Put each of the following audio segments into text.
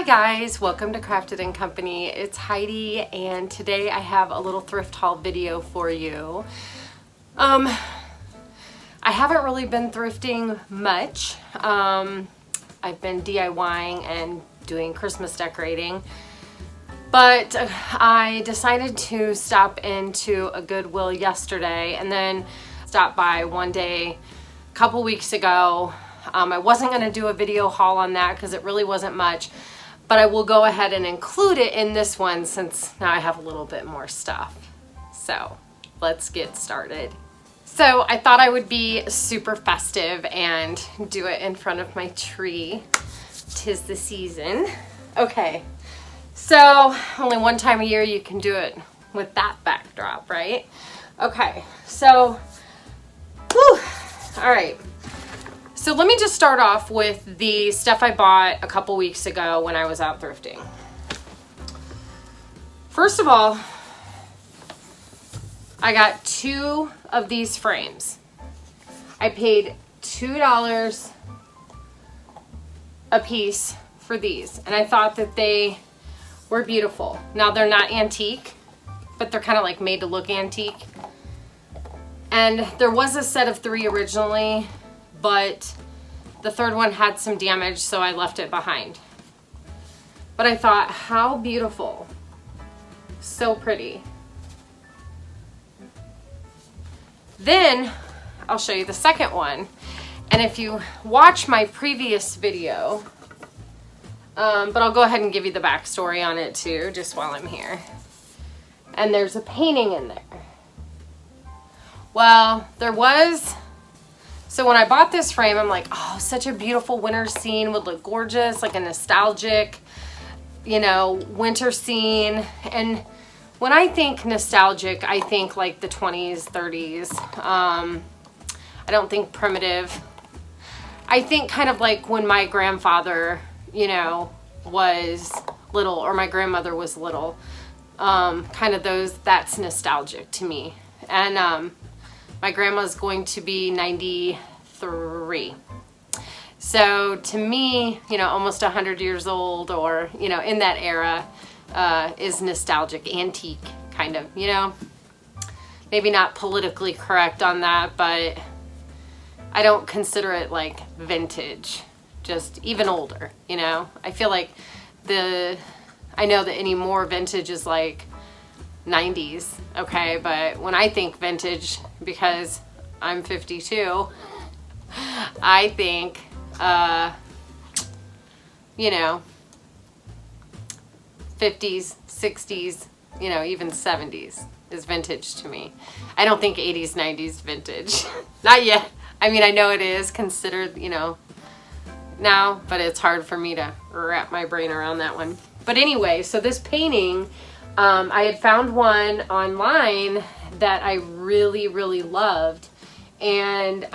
Hi guys, welcome to Crafted and Company. It's Heidi and today I have a little thrift haul video for you. I haven't really been thrifting much. I've been DIYing and doing Christmas decorating, but I decided to stop into a Goodwill yesterday and then stop by one day a couple weeks ago. I wasn't going to do a video haul on that because it really wasn't much, but I will go ahead and include it in this one since now I have a little bit more stuff. So let's get started. So I thought I would be super festive and do it in front of my tree. 'Tis the season. Okay, so only one time a year you can do it with that backdrop, right? Okay, so, whew, all right. So let me just start off with the stuff I bought a couple weeks ago when I was out thrifting. First of all, I got 2 of these frames. I paid $2 a piece for these, and I thought that they were beautiful. Now they're not antique, but they're kind of like made to look antique. And there was a set of 3 originally, but the third one had some damage, so I left it behind. But I thought, how beautiful. So pretty. Then I'll show you the second one. And if you watch my previous video, but I'll go ahead and give you the backstory on it too, just while I'm here. And there's a painting in there. Well, there was. So when I bought this frame, I'm like, oh, such a beautiful winter scene, would look gorgeous, like a nostalgic, you know, winter scene. And when I think nostalgic, I think like the 20s, 30s. I don't think primitive. I think kind of like when my grandfather, you know, was little, or my grandmother was little. Kind of those, that's nostalgic to me. And my grandma's going to be 93. So to me, you know, almost 100 years old, or, you know, in that era, is nostalgic, antique kind of, you know. Maybe not politically correct on that, but I don't consider it like vintage, just even older, you know. I feel like I know that anymore vintage is like 90s, okay, but when I think vintage, because I'm 52, I think, you know, 50s, 60s, you know, even 70s is vintage to me. I don't think 80s, 90s vintage. Not yet. I mean, I know it is considered, you know, now, but it's hard for me to wrap my brain around that one. But anyway, so this painting, I had found one online that I really, really loved. And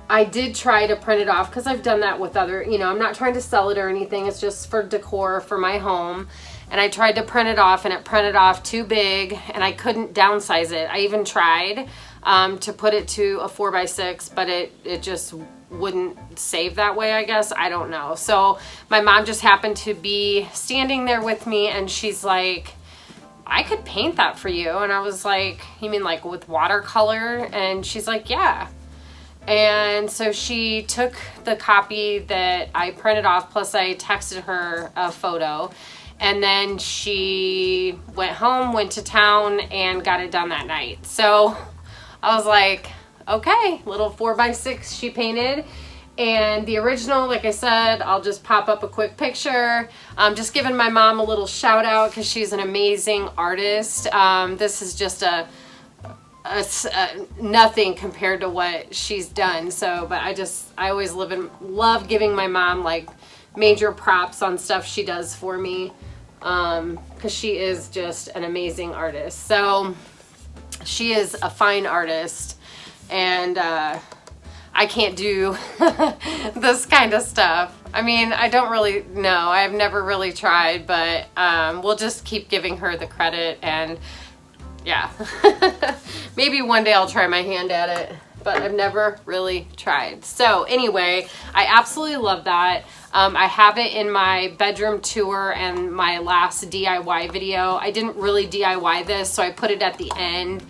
I did try to print it off because I've done that with other, you know, I'm not trying to sell it or anything. It's just for decor for my home. And I tried to print it off and it printed off too big and I couldn't downsize it. I even tried to put it to a 4x6, but it just wouldn't save that way, I guess. I don't know. So my mom just happened to be standing there with me and she's like, I could paint that for you. And I was like, you mean like with watercolor? And she's like, yeah. And so she took the copy that I printed off, plus I texted her a photo. And then she went home, went to town, and got it done that night. So I was like, okay, little 4x6 she painted. And the original, like I said, I'll just pop up a quick picture. Just giving my mom a little shout out because she's an amazing artist. This is just a nothing compared to what she's done. So, but I always love giving my mom like major props on stuff she does for me. Because she is just an amazing artist. So she is a fine artist, and I can't do this kind of stuff. I mean, I don't really know. I've never really tried, but we'll just keep giving her the credit, and yeah. Maybe one day I'll try my hand at it, but I've never really tried. So anyway, I absolutely love that. I have it in my bedroom tour and my last DIY video. I didn't really DIY this, so I put it at the end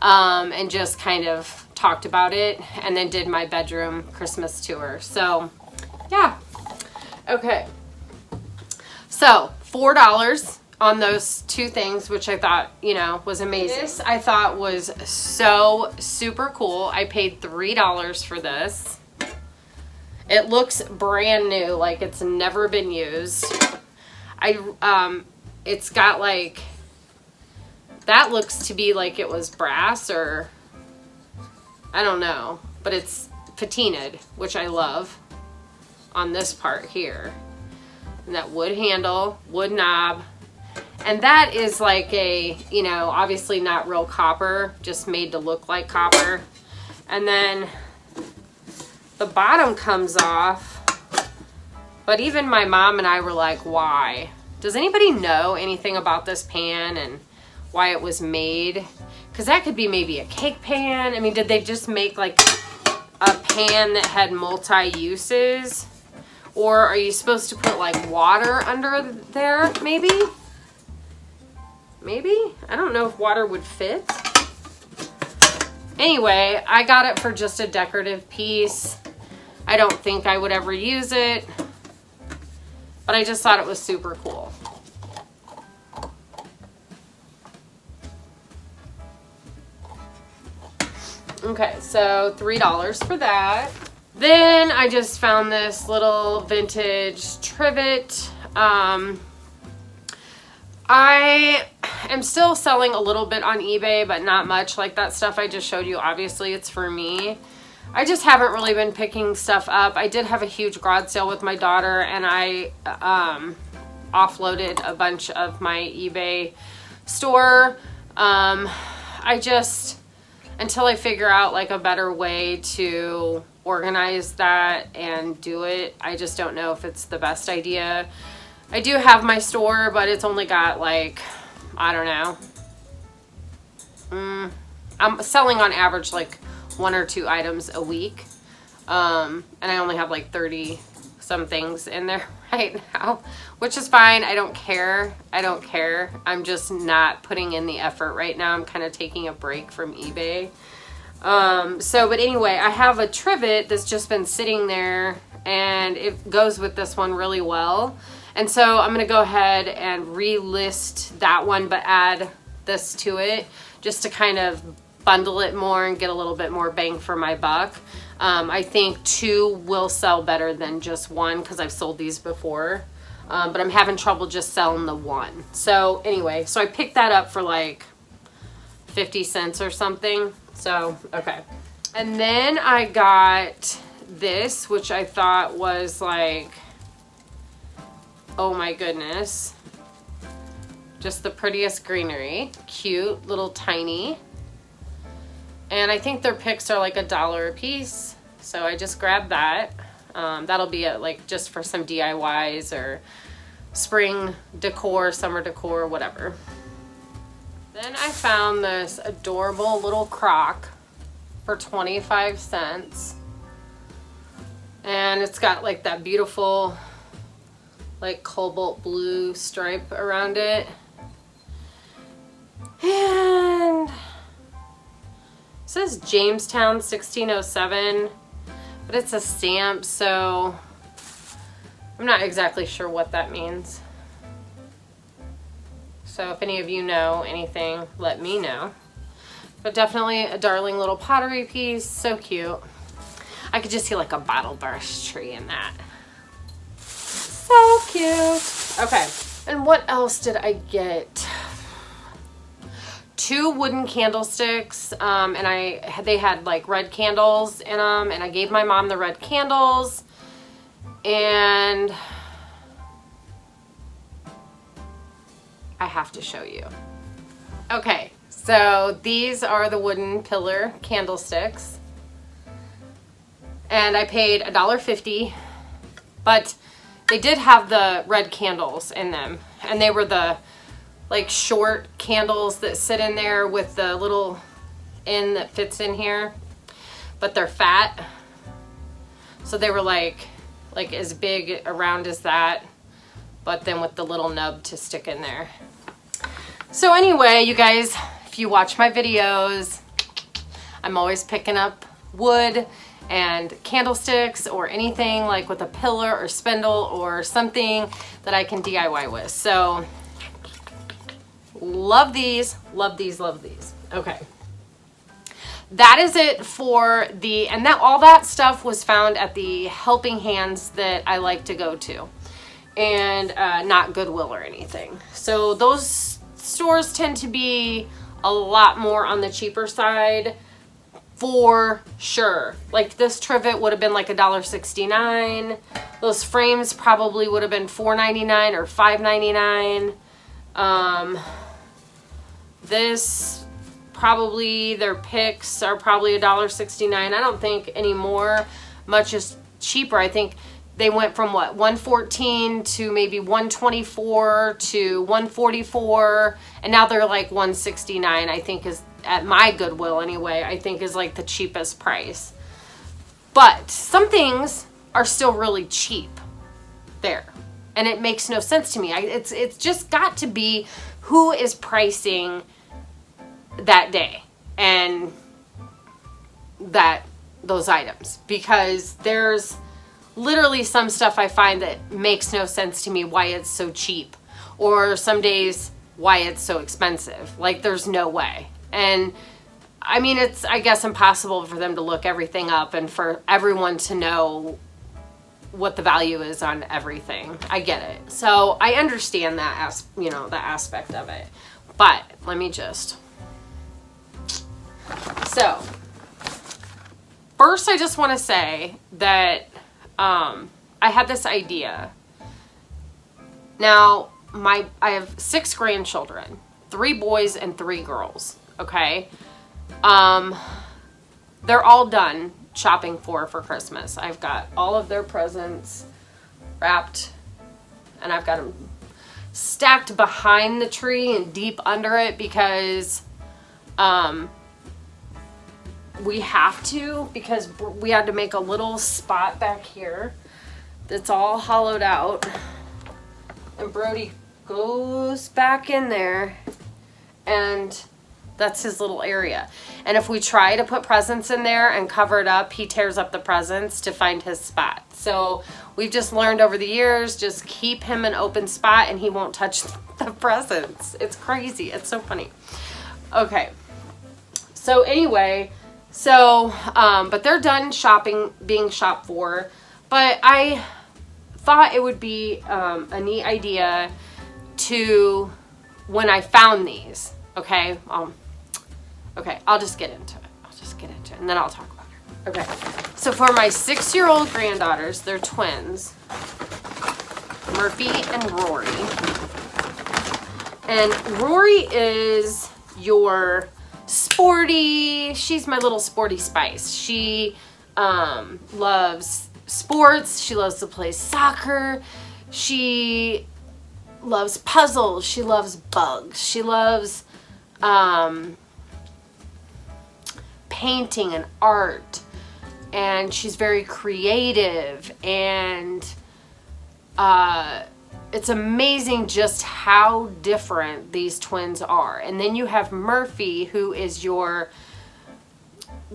and just kind of talked about it, and then did my bedroom Christmas tour. So yeah. Okay. So $4 on those two things, which I thought, you know, was amazing. This I thought was so super cool. I paid $3 for this. It looks brand new, like it's never been used. It's got like, that looks to be like it was brass, or I don't know, but it's patinaed, which I love on this part here. And that wood handle, wood knob. And that is like a, you know, obviously not real copper, just made to look like copper. And then the bottom comes off, but even my mom and I were like, why? Does anybody know anything about this pan and why it was made? Because that could be maybe a cake pan. I mean, did they just make like a pan that had multi-uses? Or are you supposed to put like water under there, maybe? Maybe? I don't know if water would fit. Anyway, I got it for just a decorative piece. I don't think I would ever use it, but I just thought it was super cool. Okay, so $3 for that. Then I just found this little vintage trivet. I am still selling a little bit on eBay, but not much. Like that stuff I just showed you, obviously it's for me. I just haven't really been picking stuff up. I did have a huge garage sale with my daughter, and I offloaded a bunch of my eBay store. I just, until I figure out like a better way to organize that and do it, I just don't know if it's the best idea. I do have my store, but it's only got like, I don't know. I'm selling on average like 1 or 2 items a week. And I only have like 30 some things in there right now, which is fine. I don't care. I don't care. I'm just not putting in the effort right now. I'm kind of taking a break from eBay. But anyway, I have a trivet that's just been sitting there, and it goes with this one really well. And so I'm going to go ahead and relist that one, but add this to it just to kind of bundle it more and get a little bit more bang for my buck. I think 2 will sell better than just 1, because I've sold these before. But I'm having trouble just selling the 1. So anyway, so I picked that up for like 50 cents or something. So, okay. And then I got this, which I thought was like, oh my goodness. Just the prettiest greenery. Cute, little tiny. And I think their picks are like $1 a piece. So I just grabbed that. That'll be it, like just for some DIYs or spring decor, summer decor, whatever. Then I found this adorable little crock for 25 cents. And it's got like that beautiful like cobalt blue stripe around it. And it says Jamestown 1607, but it's a stamp, so I'm not exactly sure what that means. So if any of you know anything, let me know. But definitely a darling little pottery piece, so cute. I could just see like a bottle brush tree in that. So cute. Okay, and what else did I get? 2 wooden candlesticks, and they had like red candles in them, and I gave my mom the red candles, and I have to show you. Okay, so these are the wooden pillar candlesticks, and I paid $1.50, but they did have the red candles in them, and they were the like short candles that sit in there with the little end that fits in here, but they're fat. So they were like like as big around as that, but then with the little nub to stick in there. So anyway, you guys, if you watch my videos, I'm always picking up wood and candlesticks or anything like with a pillar or spindle or something that I can DIY with. So love these, love these, love these. Okay. That is it for the, and that all that stuff was found at the helping hands that I like to go to, and not Goodwill or anything. So those stores tend to be a lot more on the cheaper side for sure. Like this trivet would have been like $1.69. Those frames probably would have been $4.99 or $5.99. This probably, their picks are probably $1.69. I don't think anymore much is cheaper. I think they went from what, 114 to maybe 124 to 144, and now they're like 169. I think is at my Goodwill anyway. I think is like the cheapest price. But some things are still really cheap there, and it makes no sense to me. It's just got to be who is pricing that day and those items, because there's literally some stuff I find that makes no sense to me why it's so cheap, or some days why it's so expensive. Like there's no way. And I mean, it's, I guess, impossible for them to look everything up and for everyone to know what the value is on everything. I get it. So I understand that, that aspect of it. But let me just, so first I just want to say that I had this idea. Now, I have 6 grandchildren, 3 boys and 3 girls, okay? They're all done shopping for Christmas. I've got all of their presents wrapped, and I've got them stacked behind the tree and deep under it because we have to, because we had to make a little spot back here that's all hollowed out, and Brody goes back in there, and that's his little area. And if we try to put presents in there and cover it up, he tears up the presents to find his spot. So we've just learned over the years, just keep him an open spot and he won't touch the presents. It's crazy. It's so funny. Okay. So anyway, but they're done shopping, being shopped for. But I thought it would be a neat idea to, when I found these, okay, I'll just get into it. And then I'll talk about it. Okay, so for my 6-year-old granddaughters, they're twins, Murphy and Rory. And Rory is your sporty, she's my little sporty spice. She loves sports. She loves to play soccer. She loves puzzles. She loves bugs. She loves painting and art. And she's very creative. And it's amazing just how different these twins are. And then you have Murphy, who is your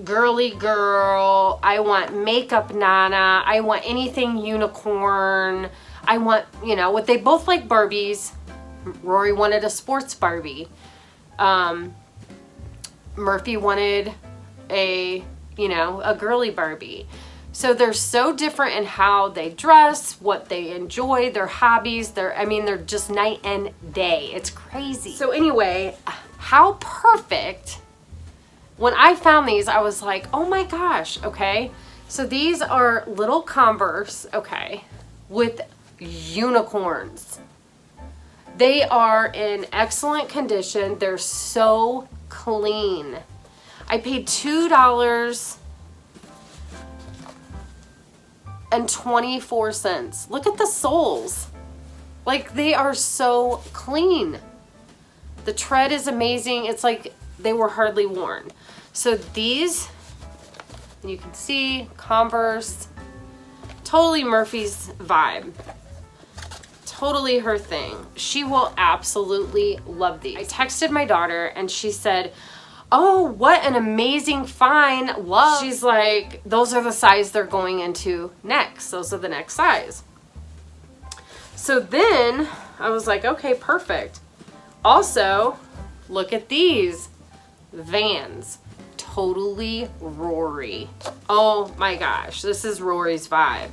girly girl. I want makeup Nana. I want anything unicorn. I want, what they both like Barbies. Rory wanted a sports Barbie. Murphy wanted a girly Barbie. So they're so different in how they dress, what they enjoy, their hobbies. They're just night and day. It's crazy. So anyway, how perfect. When I found these, I was like, oh my gosh, okay. So these are little Converse, okay, with unicorns. They are in excellent condition. They're so clean. I paid $2.24. Look at the soles. Like, they are so clean. The tread is amazing. It's like they were hardly worn. So these, you can see, Converse, totally Murphy's vibe. Totally her thing. She will absolutely love these. I texted my daughter and she said, oh, what an amazing find. Love. She's like, those are the size they're going into next. Those are the next size. So then I was like, okay, perfect. Also, look at these Vans. Totally Rory. Oh my gosh, this is Rory's vibe.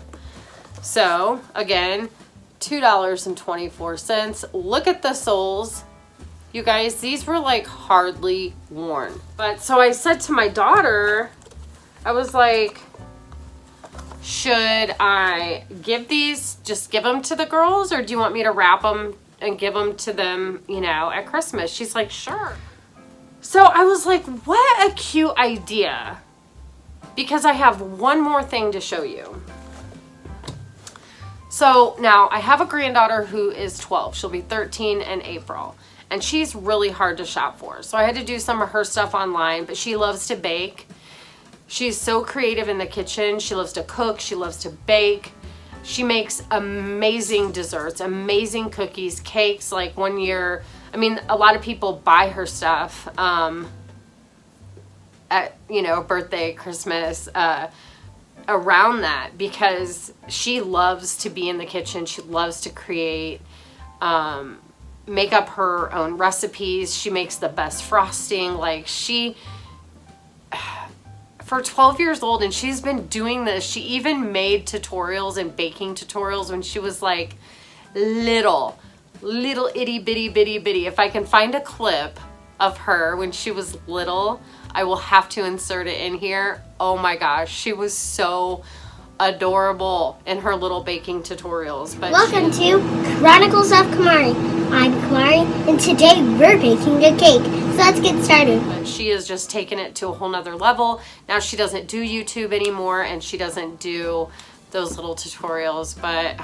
So again, $2.24. Look at the soles. You guys, these were like hardly worn. But so I said to my daughter, I was like, should I give these, just give them to the girls, or do you want me to wrap them and give them to them, you know, at Christmas? She's like, sure. So I was like, what a cute idea. Because I have one more thing to show you. So now I have a granddaughter who is 12. She'll be 13 in April. And she's really hard to shop for. So I had to do some of her stuff online, but she loves to bake. She's so creative in the kitchen. She loves to cook. She loves to bake. She makes amazing desserts, amazing cookies, cakes. Like one year, I mean, a lot of people buy her stuff at, you know, birthday, Christmas, around that, because she loves to be in the kitchen. She loves to create, make up her own recipes. She makes the best frosting. Like she, for 12 years old, and she's been doing this. She even made tutorials and baking tutorials when she was like little itty bitty. If I can find a clip of her when she was little, I will have to insert it in here. Oh my gosh, she was so adorable in her little baking tutorials. But welcome to Chronicles of Kamari. I'm Kamari, and today we're baking a cake. So let's get started. But she has just taken it to a whole nother level. Now she doesn't do YouTube anymore, and she doesn't do those little tutorials, but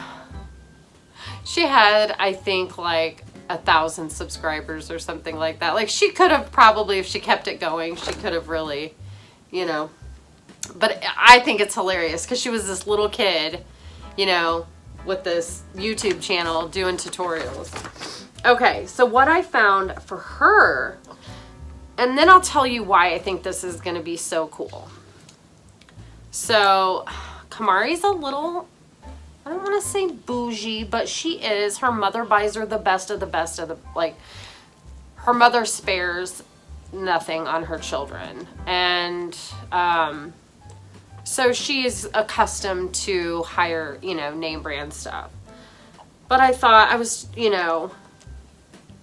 she had, I think, like 1,000 subscribers or something like that. Like she could have probably, if she kept it going, she could have really, you know. But I think it's hilarious because she was this little kid, you know, with this YouTube channel doing tutorials. Okay, so what I found for her, and then I'll tell you why I think this is going to be so cool. So Kamari's a little, I don't want to say bougie, but she is. Her mother buys her the best of the best of the, like, her mother spares nothing on her children. And so she is accustomed to higher, you know, name brand stuff. But I thought, I was, you know,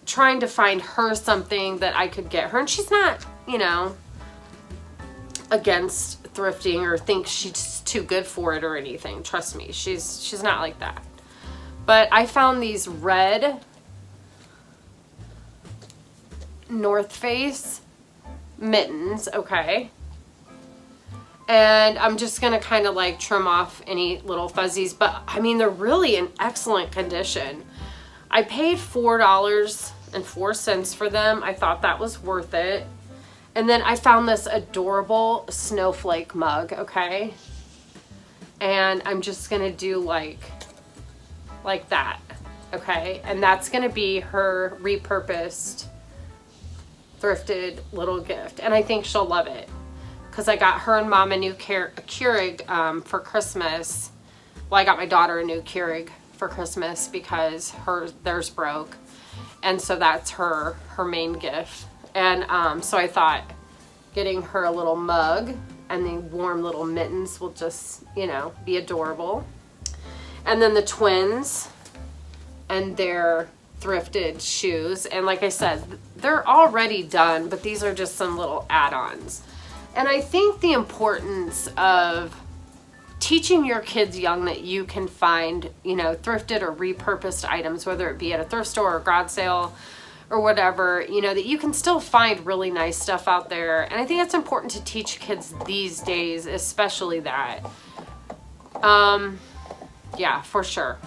trying to find her something that I could get her. And she's not, you know, against thrifting or thinks she's too good for it or anything. Trust me, she's not like that. But I found these red North Face mittens, okay? And I'm just gonna kind of like trim off any little fuzzies, but I mean, they're really in excellent condition. I paid $4.04 for them. I thought that was worth it. And then I found this adorable snowflake mug, okay? And I'm just gonna do like that, okay? And that's gonna be her repurposed, thrifted little gift. And I think she'll love it. Because I got her and Mom a new Keurig for Christmas. Well, I got my daughter a new Keurig for Christmas because theirs broke. And so that's her main gift. And so I thought getting her a little mug and the warm little mittens will just, you know, be adorable. And then the twins and their thrifted shoes. And like I said, they're already done, but these are just some little add-ons. And I think the importance of teaching your kids young that you can find, you know, thrifted or repurposed items, whether it be at a thrift store or garage sale or whatever, you know, that you can still find really nice stuff out there. And I think it's important to teach kids these days, especially that. Yeah, for sure.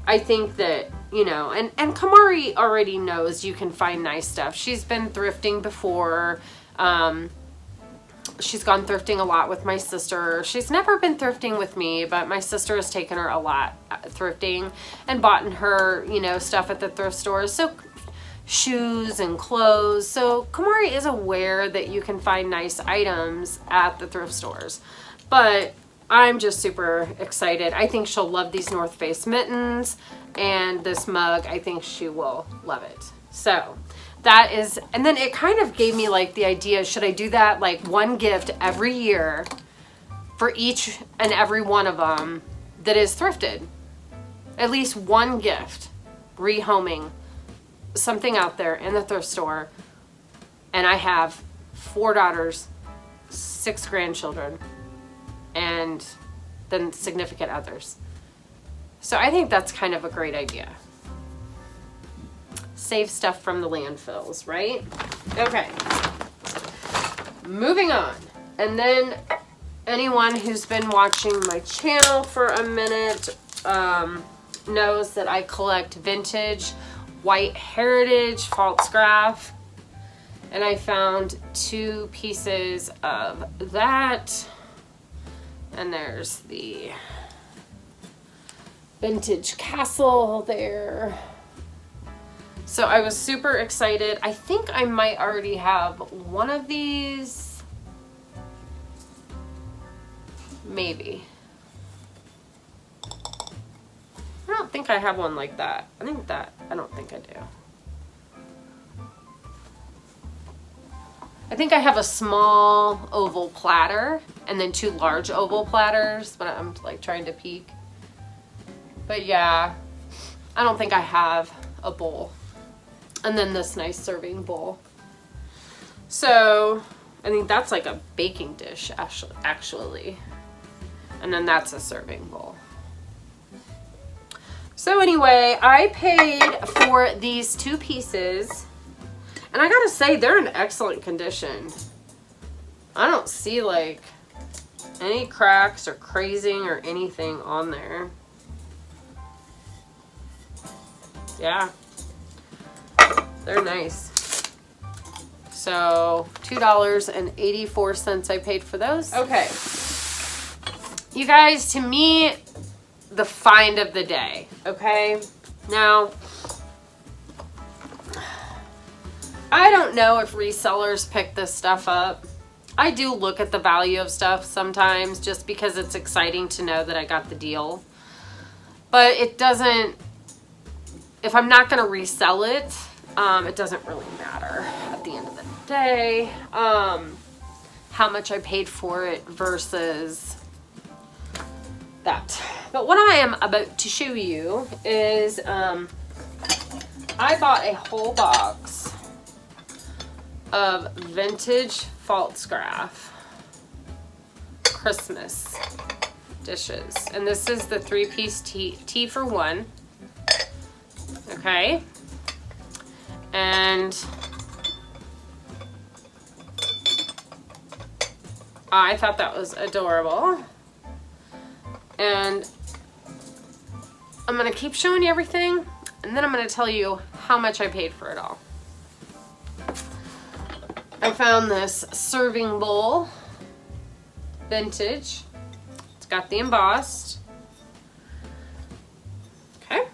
I think that, you know, and Kamari already knows you can find nice stuff. She's been thrifting before. she's gone thrifting a lot with my sister. She's never been thrifting with me, but my sister has taken her a lot thrifting and bought in her, you know, stuff at the thrift stores. So shoes and clothes. So Kamari is aware that you can find nice items at the thrift stores. But I'm just super excited. I think she'll love these North Face mittens and this mug. I think she will love it. So that is, and then it kind of gave me like the idea, should I do that like one gift every year for each and every one of them that is thrifted? At least one gift, rehoming something out there in the thrift store. And I have 4 daughters, 6 grandchildren, and then significant others. So I think that's kind of a great idea. Save stuff from the landfills, right? Okay. Moving on. And then anyone who's been watching my channel for a minute knows that I collect vintage white heritage false-graph. And I found 2 pieces of that. And there's the vintage castle there. So I was super excited. I think I might already have one of these. Maybe. I don't think I have one like that. I don't think I do. I think I have a small oval platter and then 2 large oval platters, but I'm like trying to peek. But yeah, I don't think I have a bowl. And then this nice serving bowl. So I think that's like a baking dish actually. And then that's a serving bowl. So anyway, I paid for these 2 pieces. And I gotta say, they're in excellent condition. I don't see like any cracks or crazing or anything on there. Yeah, they're nice. So $2.84 I paid for those. Okay. You guys, to me, the find of the day, okay? Now, I don't know if resellers pick this stuff up. I do look at the value of stuff sometimes just because it's exciting to know that I got the deal. But it doesn't, if I'm not going to resell it, it doesn't really matter at the end of the day how much I paid for it versus that. But what I am about to show you is I bought a whole box of vintage false-graph Christmas dishes. And this is the 3-piece tea for 1. Okay. And I thought that was adorable. And I'm going to keep showing you everything, and then I'm going to tell you how much I paid for it all. I found this serving bowl, vintage. It's got the embossed. Okay.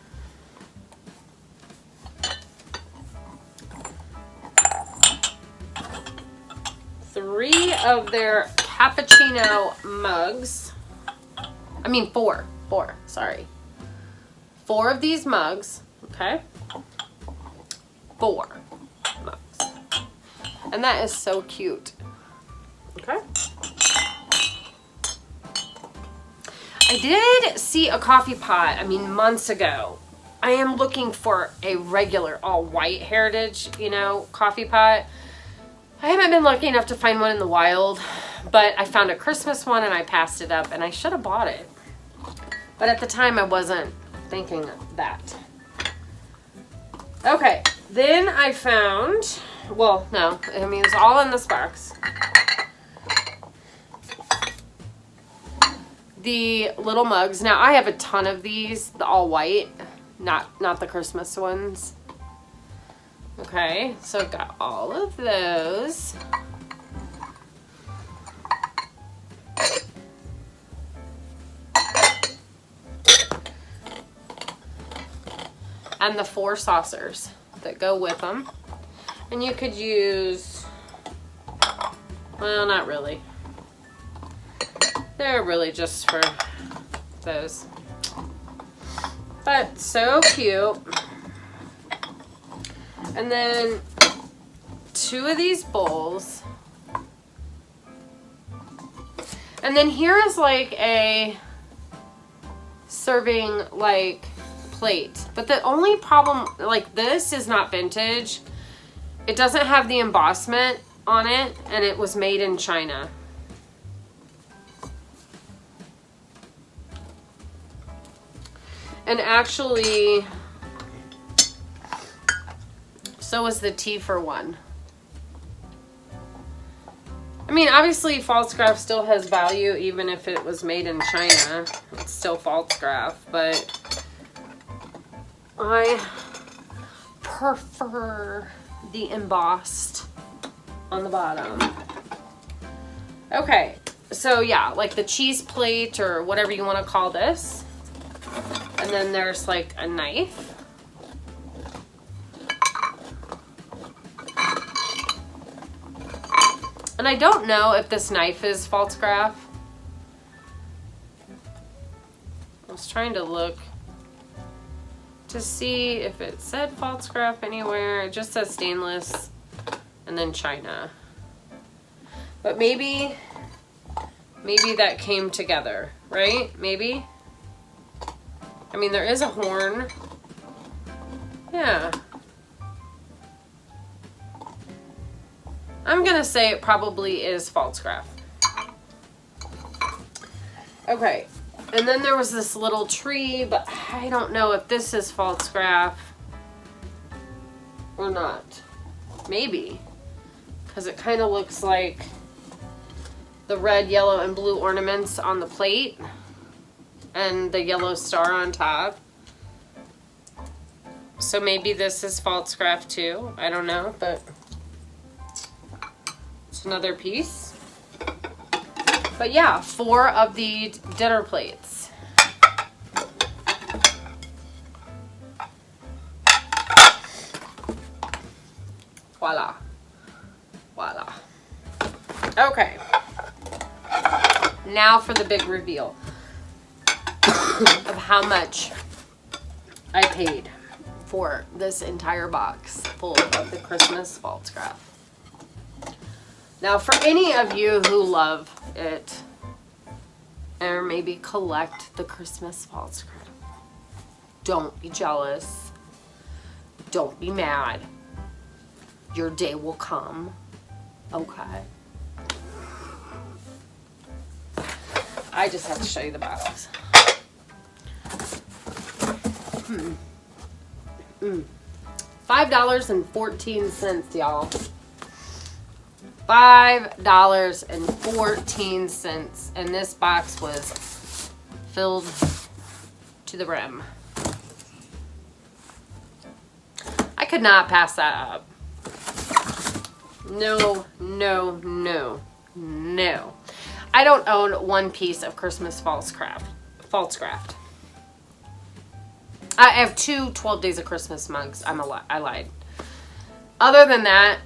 Three of their cappuccino mugs. I mean 4, sorry. 4 of these mugs, okay? 4 mugs. And that is so cute. Okay. I did see a coffee pot, months ago. I am looking for a regular all white heritage, coffee pot. I haven't been lucky enough to find one in the wild, but I found a Christmas one and I passed it up, and I should have bought it. But at the time I wasn't thinking that. Okay, then I found, well, no, it was all in this box. The little mugs. Now I have a ton of these, the all white, not the Christmas ones. Okay, so I've got all of those. and the 4 saucers that go with them. And you could use, well, not really. They're really just for those. But so cute. And then 2 of these bowls. And then here is like a serving like plate. But the only problem, like this is not vintage. It doesn't have the embossment on it, and it was made in China. And actually, so is the tea for one. I mean, obviously false still has value even if it was made in China. It's still false but I prefer the embossed on the bottom. Okay, so yeah, like the cheese plate or whatever you want to call this. And then there's like a knife. And I don't know if this knife is false craft. I was trying to look to see if it said false craft anywhere. It just says stainless and then China. But maybe that came together, right? Maybe. I mean, there is a horn. Yeah. I'm gonna say it probably is false craft. Okay, and then there was this little tree, but I don't know if this is false craft or not. Maybe, because it kind of looks like the red, yellow, and blue ornaments on the plate and the yellow star on top. So maybe this is false craft too. I don't know, but it's another piece. But yeah, 4 of the dinner plates. Voila. Voila. Okay. Now for the big reveal of how much I paid for this entire box full of the Christmas false craft. Now, for any of you who love it, or maybe collect the Christmas false craft, don't be jealous. Don't be mad. Your day will come. Okay. I just have to show you the box. $5.14, y'all. $5.14, and this box was filled to the rim. I could not pass that up. No, no, no, no. I don't own one piece of Christmas false craft. I have 2 12 Days of Christmas mugs. I lied. Other than that,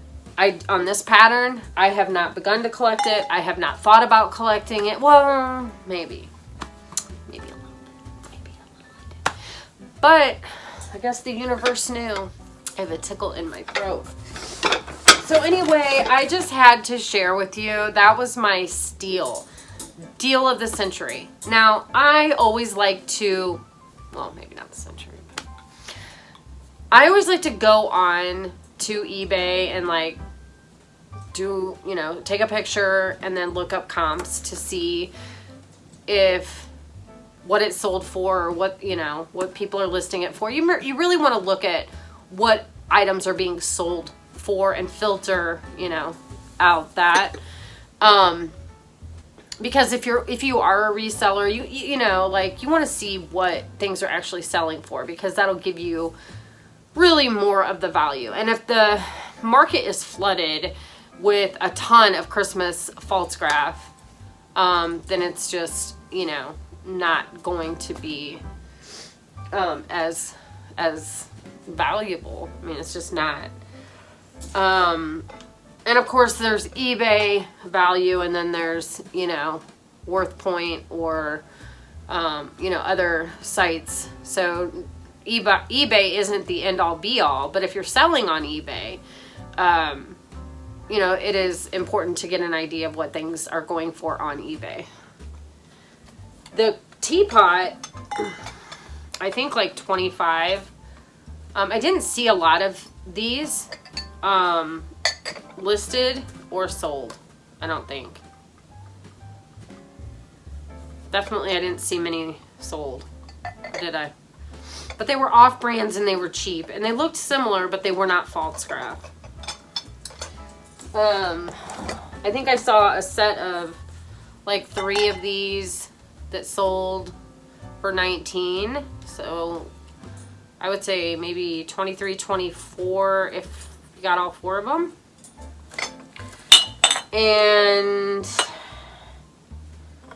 on this pattern, I have not begun to collect it. I have not thought about collecting it. Well, maybe a little bit. But I guess the universe knew. I have a tickle in my throat. So anyway, I just had to share with you. That was my deal of the century. Now, I always like to, well, maybe not the century, but I always like to go on to eBay and like do, take a picture and then look up comps to see what it sold for, or what people are listing it for. You really want to look at what items are being sold for and filter, out that. Because if you are a reseller, you want to see what things are actually selling for, because that'll give you really more of the value. And if the market is flooded with a ton of Christmas false craft, then it's just, not going to be as valuable. I mean, it's just not. And of course there's eBay value, and then there's, you know, WorthPoint or, you know, other sites. So eBay isn't the end all be all, but if you're selling on eBay, you know, it is important to get an idea of what things are going for on eBay. The teapot, I think like 25. I didn't see a lot of these listed or sold, I don't think. Definitely I didn't see many sold, did I? But they were off brands and they were cheap, and they looked similar, but they were not false scrap. I think I saw a set of like 3 of these that sold for $19. So I would say maybe 23, 24 if you got all 4 of them. And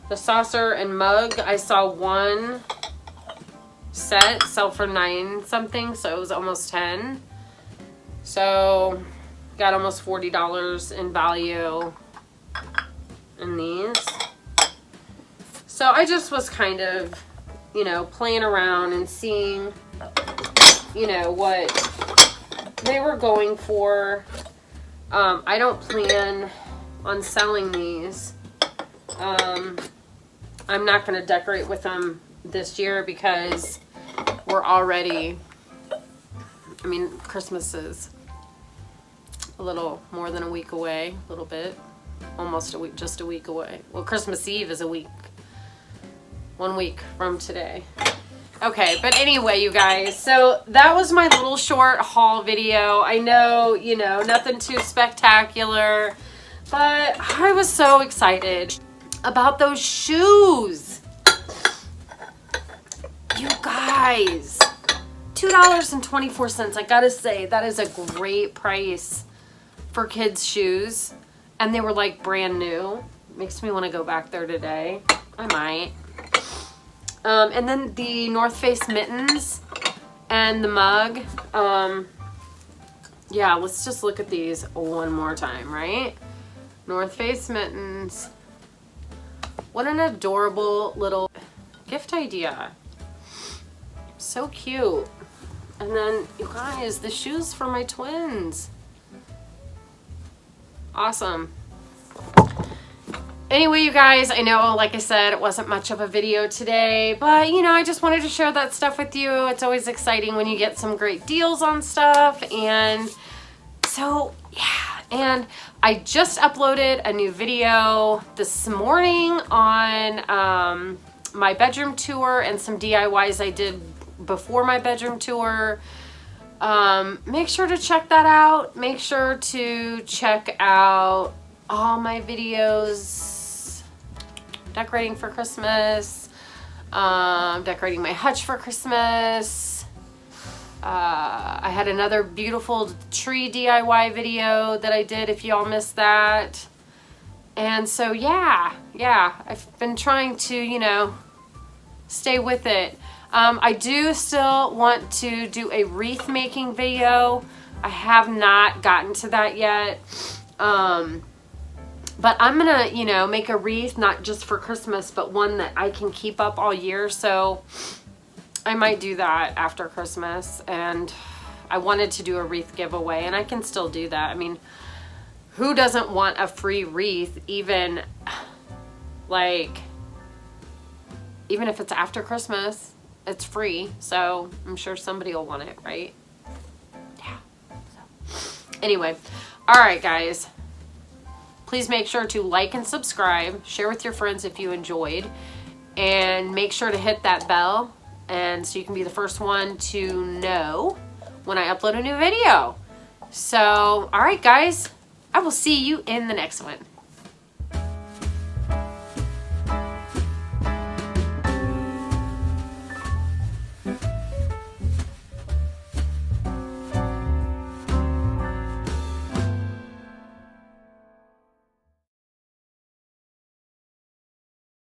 the saucer and mug, I saw one set sell for 9 something, so it was almost 10. So got almost $40 in value in these. So I just was kind of, you know, playing around and seeing, you know, what they were going for. I don't plan on selling these. I'm not going to decorate with them this year because we're already, I mean, Christmas is a little more than a week away, a little bit, almost a week, just a week away. Well, Christmas Eve is a week, 1 week from today. Okay, but anyway, you guys, so that was my little short haul video. I know, you know, nothing too spectacular, but I was so excited about those shoes. You guys, $2.24. I gotta say, that is a great price for kids' shoes. And they were like brand new. Makes me want to go back there today. I might. And then the North Face mittens and the mug. Yeah, let's just look at these one more time, right? North Face mittens. What an adorable little gift idea. So cute. And then, you guys, the shoes for my twins. Awesome. Anyway, you guys, I know, like I said, it wasn't much of a video today, but, you know, I just wanted to share that stuff with you. It's always exciting when you get some great deals on stuff. And so, yeah. And I just uploaded a new video this morning on my bedroom tour and some DIYs I did before my bedroom tour. Make sure to check that out. Make sure to check out all my videos, decorating for Christmas, decorating my hutch for Christmas. I had another beautiful tree DIY video that I did if y'all missed that. And so yeah, I've been trying to, you know, stay with it. I do still want to do a wreath making video. I have not gotten to that yet. But I'm gonna, you know, make a wreath, not just for Christmas, but one that I can keep up all year. So I might do that after Christmas. And I wanted to do a wreath giveaway, and I can still do that. I mean, who doesn't want a free wreath, even if it's after Christmas? It's free, so I'm sure somebody will want it, right? Yeah. So, anyway, all right, guys. Please make sure to like and subscribe. Share with your friends if you enjoyed. And make sure to hit that bell, and so you can be the first one to know when I upload a new video. So, all right, guys. I will see you in the next one.